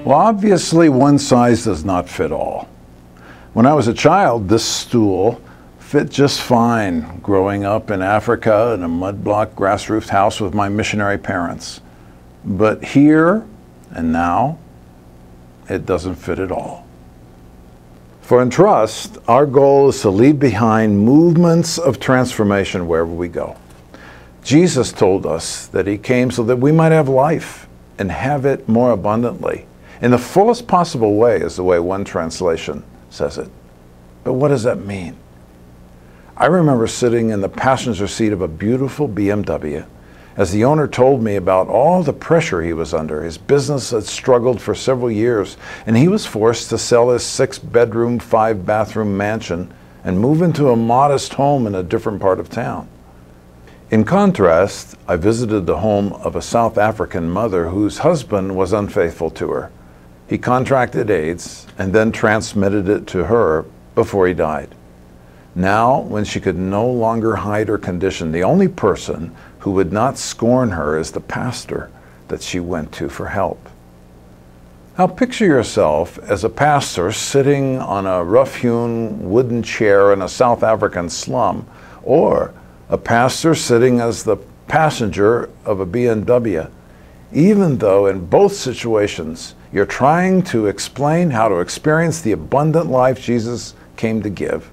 Well, obviously, one size does not fit all. When I was a child, this stool fit just fine growing up in Africa in a mud block grass-roofed house with my missionary parents. But here and now, it doesn't fit at all. For Entrust, our goal is to leave behind movements of transformation wherever we go. Jesus told us that he came so that we might have life and have it more abundantly. In the fullest possible way is the way one translation says it. But what does that mean? I remember sitting in the passenger seat of a beautiful BMW as the owner told me about all the pressure he was under. His business had struggled for several years, and he was forced to sell his 6-bedroom, 5-bathroom mansion and move into a modest home in a different part of town. In contrast, I visited the home of a South African mother whose husband was unfaithful to her. He contracted AIDS and then transmitted it to her before he died. Now, when she could no longer hide her condition, the only person who would not scorn her is the pastor that she went to for help. Now picture yourself as a pastor sitting on a rough-hewn wooden chair in a South African slum, or a pastor sitting as the passenger of a BMW. Even though in both situations you're trying to explain how to experience the abundant life Jesus came to give,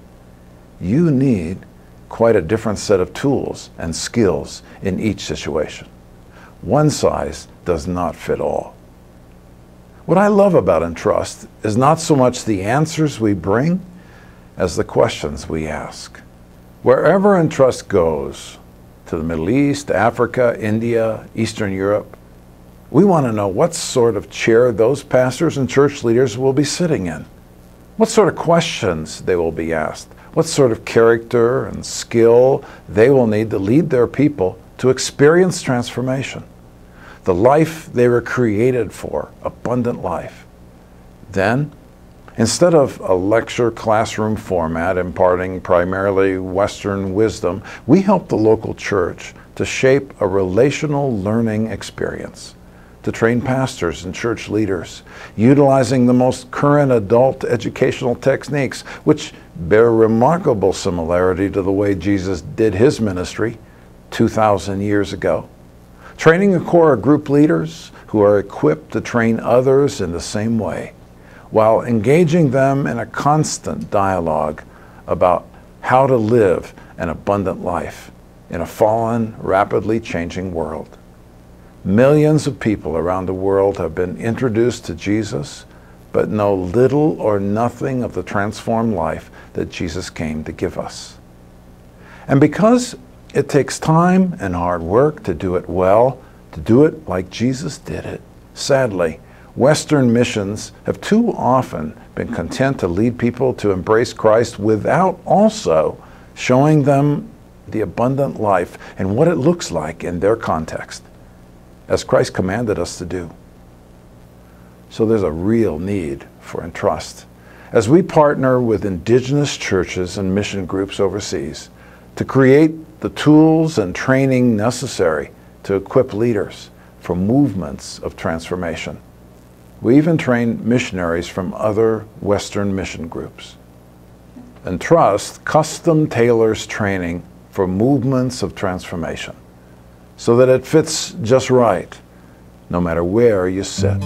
you need quite a different set of tools and skills in each situation. One size does not fit all. What I love about Entrust is not so much the answers we bring as the questions we ask. Wherever Entrust goes, to the Middle East, Africa, India, Eastern Europe, we want to know what sort of chair those pastors and church leaders will be sitting in, what sort of questions they will be asked, what sort of character and skill they will need to lead their people to experience transformation, the life they were created for, abundant life. Then, instead of a lecture classroom format imparting primarily Western wisdom, we help the local church to shape a relational learning experience, to train pastors and church leaders, utilizing the most current adult educational techniques, which bear remarkable similarity to the way Jesus did his ministry 2,000 years ago. Training a core of group leaders who are equipped to train others in the same way, while engaging them in a constant dialogue about how to live an abundant life in a fallen, rapidly changing world. Millions of people around the world have been introduced to Jesus, but know little or nothing of the transformed life that Jesus came to give us. And because it takes time and hard work to do it well, to do it like Jesus did it, sadly, Western missions have too often been content to lead people to embrace Christ without also showing them the abundant life and what it looks like in their context, as Christ commanded us to do. So there's a real need for Entrust, as we partner with indigenous churches and mission groups overseas to create the tools and training necessary to equip leaders for movements of transformation. We even train missionaries from other Western mission groups. Entrust custom tailors training for movements of transformation so that it fits just right, no matter where you sit.